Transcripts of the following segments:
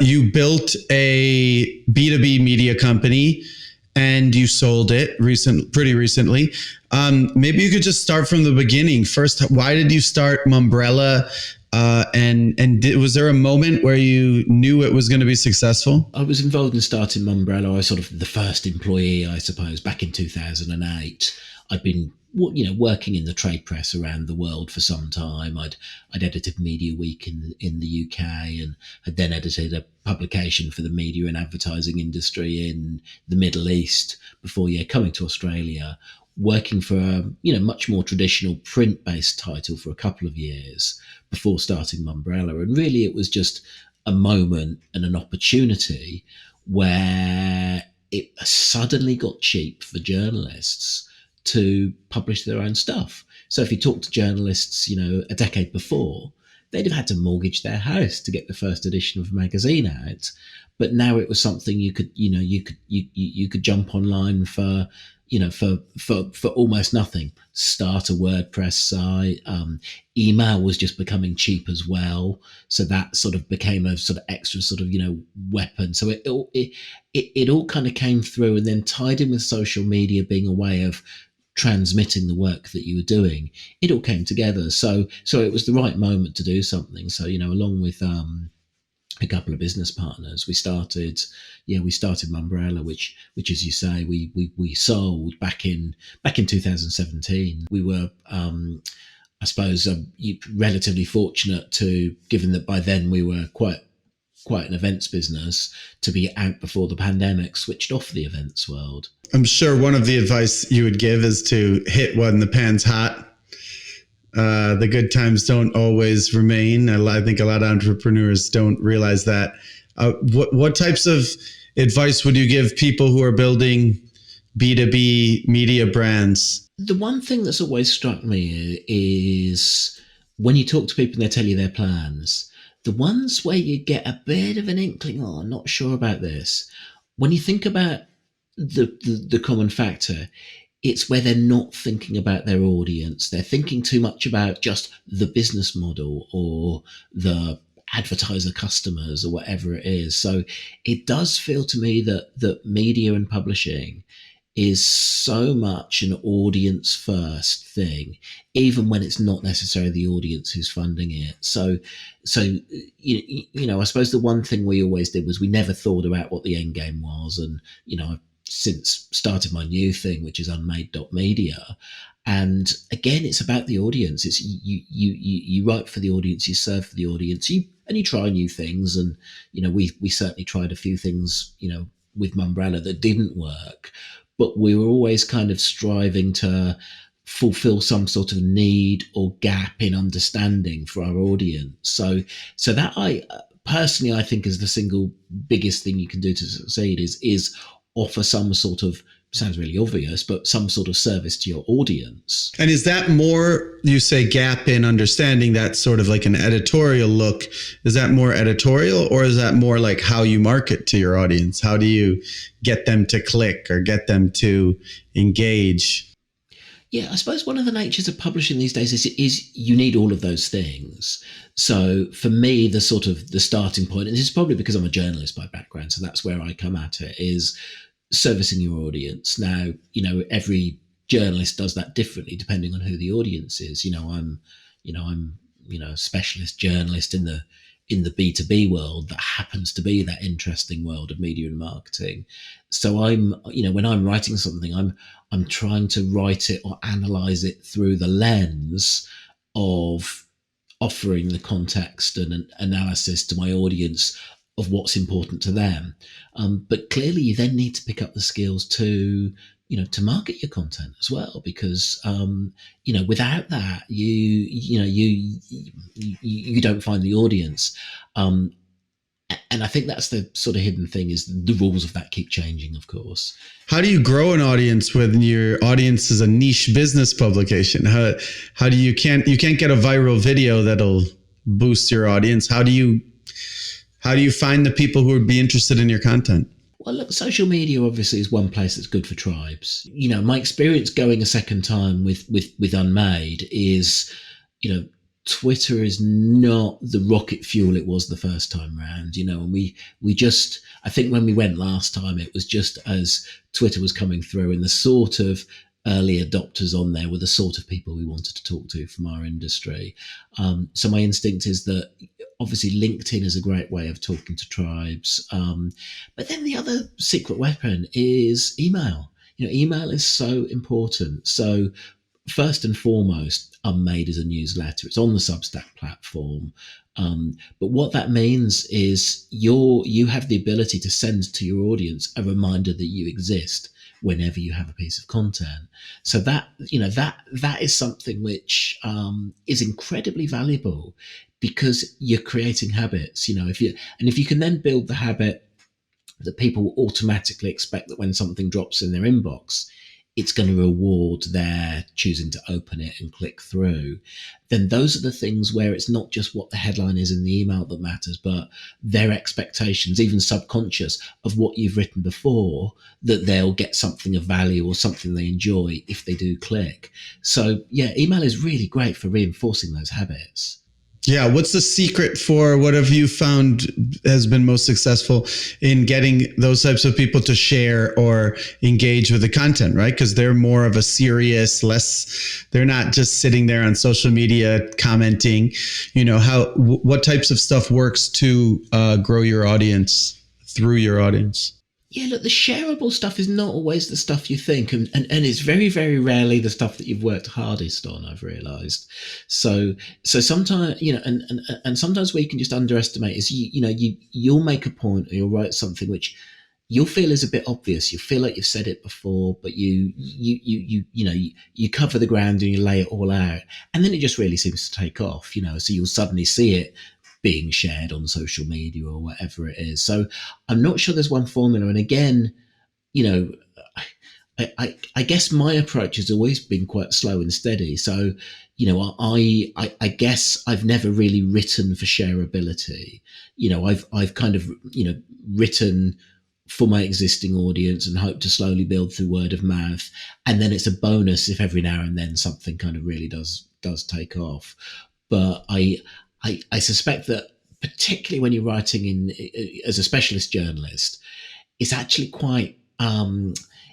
you built a B2B media company and you sold it pretty recently. Maybe you could just start from the beginning. First, why did you start Mumbrella? Was there a moment where you knew it was going to be successful? I was involved in starting Mumbrella. I was sort of the first employee, I suppose, back in 2008. I'd been working in the trade press around the world for some time. I'd edited Media Week in the UK and had then edited a publication for the media and advertising industry in the Middle East before coming to Australia, working for a much more traditional print-based title for a couple of years before starting Mumbrella. And really it was just a moment and an opportunity where it suddenly got cheap for journalists to publish their own stuff. So if you talk to journalists, a decade before, they'd have had to mortgage their house to get the first edition of a magazine out. But now it was something you could jump online for almost nothing. Start a WordPress site. Email was just becoming cheap as well, so that sort of became a sort of extra sort of weapon. So it all kind of came through, and then tied in with social media being a way of transmitting the work that you were doing. It all came together. So it was the right moment to do something. So along with a couple of business partners, we started Mumbrella, which as you say, we sold back in 2017. We were I suppose relatively fortunate given that by then we were quite an events business, to be out before the pandemic switched off the events world. I'm sure one of the advice you would give is to hit when the pan's hot. The good times don't always remain. I think a lot of entrepreneurs don't realize that. What types of advice would you give people who are building B2B media brands? The one thing that's always struck me is when you talk to people and they tell you their plans, the ones where you get a bit of an inkling, I'm not sure about this. When you think about the common factor, it's where they're not thinking about their audience. They're thinking too much about just the business model or the advertiser customers or whatever it is. So it does feel to me that media and publishing is so much an audience first thing, even when it's not necessarily the audience who's funding it. So I suppose the one thing we always did was we never thought about what the end game was. And, I've since started my new thing, which is Unmade.media. And again, it's about the audience. It's you write for the audience, you serve for the audience, you try new things. And, we certainly tried a few things, with Mumbrella that didn't work, but we were always kind of striving to fulfill some sort of need or gap in understanding for our audience. So that I think is the single biggest thing you can do to succeed is offer some sort of, sounds really obvious, but some sort of service to your audience. And is that more, you say gap in understanding, that sort of like an editorial look? Is that more editorial, or is that more like how you market to your audience? How do you get them to click or get them to engage? Yeah, I suppose one of the natures of publishing these days is you need all of those things. So for me, the starting point, and this is probably because I'm a journalist by background, so that's where I come at it, is servicing your audience. Now, every journalist does that differently depending on who the audience is. I'm a specialist journalist in the B2B world that happens to be that interesting world of media and marketing. So when I'm writing something, I'm trying to write it or analyze it through the lens of offering the context and an analysis to my audience of what's important to them. But clearly you then need to pick up the skills to market your content as well, because, without that, you don't find the audience. And I think that's the sort of hidden thing, is the rules of that keep changing, of course. How do you grow an audience when your audience is a niche business publication? How do you can't get a viral video that'll boost your audience? How do you find the people who would be interested in your content? Well, look, social media obviously is one place that's good for tribes. My experience going a second time with Unmade is, Twitter is not the rocket fuel it was the first time round, and we just, I think when we went last time, it was just as Twitter was coming through, and the sort of early adopters on there were the sort of people we wanted to talk to from our industry. So my instinct is that obviously LinkedIn is a great way of talking to tribes. But then the other secret weapon is email. Email is so important. So first and foremost, Unmade is a newsletter. It's on the Substack platform. But what that means is you have the ability to send to your audience a reminder that you exist whenever you have a piece of content. So that is something which is incredibly valuable, because you're creating habits. If you can then build the habit that people will automatically expect that when something drops in their inbox, it's going to reward their choosing to open it and click through, then those are the things where it's not just what the headline is in the email that matters, but their expectations, even subconscious, of what you've written before, that they'll get something of value or something they enjoy if they do click. So yeah, email is really great for reinforcing those habits. Yeah. What's the secret for, what have you found has been most successful in getting those types of people to share or engage with the content, right? Because they're more of a serious, they're not just sitting there on social media commenting. What types of stuff works to grow your audience through your audience? Yeah, look, the shareable stuff is not always the stuff you think, and it's very, very rarely the stuff that you've worked hardest on, I've realised. So sometimes, and sometimes where you can just underestimate is you'll make a point, or you'll write something which you'll feel is a bit obvious. You feel like you've said it before, but you cover the ground and you lay it all out, and then it just really seems to take off. So you'll suddenly see it being shared on social media or whatever it is. So I'm not sure there's one formula. And again, I guess my approach has always been quite slow and steady. So, I guess I've never really written for shareability. I've kind of, written for my existing audience and hope to slowly build through word of mouth. And then it's a bonus if every now and then something kind of really does take off. But I suspect that particularly when you're writing as a specialist journalist, it's actually quite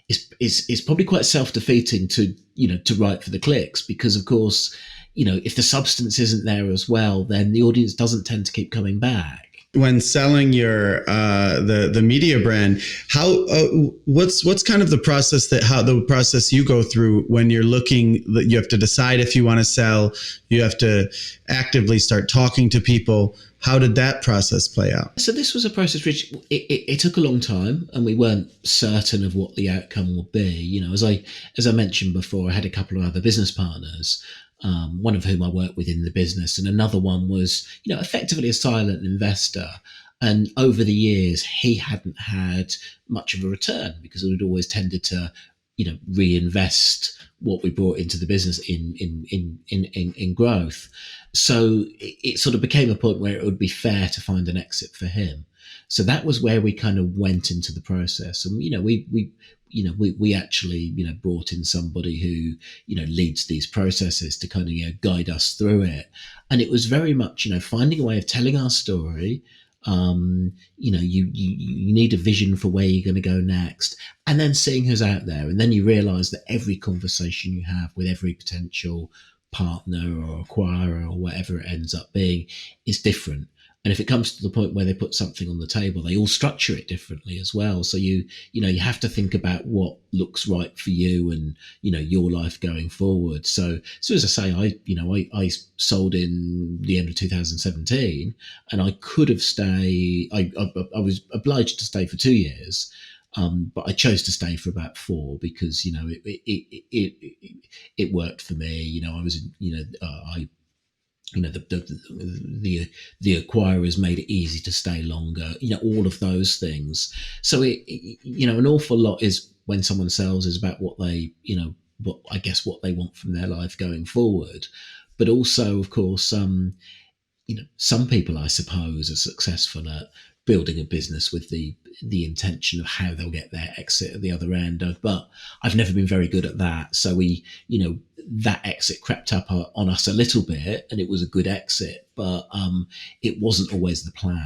it's probably quite self-defeating to write for the clicks, because of course if the substance isn't there as well, then the audience doesn't tend to keep coming back. When selling your the media brand, how what's kind of the process you go through when you're looking, that you have to decide if you want to sell, you have to actively start talking to people. How did that process play out? So this was a process which it took a long time, and we weren't certain of what the outcome would be. As I mentioned before, I had a couple of other business partners. One of whom I worked with in the business, and another one was, effectively a silent investor. And over the years, he hadn't had much of a return because we'd always tended to, reinvest what we brought into the business in growth. So it sort of became a point where it would be fair to find an exit for him. So that was where we kind of went into the process, and we actually brought in somebody who leads these processes to kind of guide us through it. And it was very much finding a way of telling our story. You need a vision for where you're going to go next, and then seeing who's out there. And then you realize that every conversation you have with every potential partner or acquirer or whatever it ends up being is different. And if it comes to the point where they put something on the table, they all structure it differently as well. So you have to think about what looks right for you and your life going forward. So as I say, I sold in the end of 2017, and I could have stayed. I was obliged to stay for 2 years, but I chose to stay for about 4 because it worked for me. I was the acquirers made it easy to stay longer, all of those things. So an awful lot is when someone sells is about what they, what they want from their life going forward. But also, of course, some people, I suppose, are successful at building a business with the intention of how they'll get their exit at the other end. But I've never been very good at that. So that exit crept up on us a little bit, and it was a good exit, but it wasn't always the plan.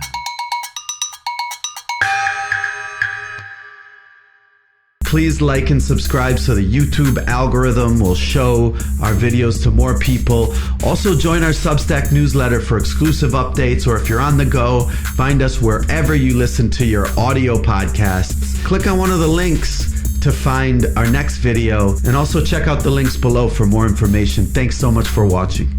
Please like and subscribe so the YouTube algorithm will show our videos to more people. Also join our Substack newsletter for exclusive updates, or if you're on the go, find us wherever you listen to your audio podcasts. Click on one of the links to find our next video, and also check out the links below for more information. Thanks so much for watching.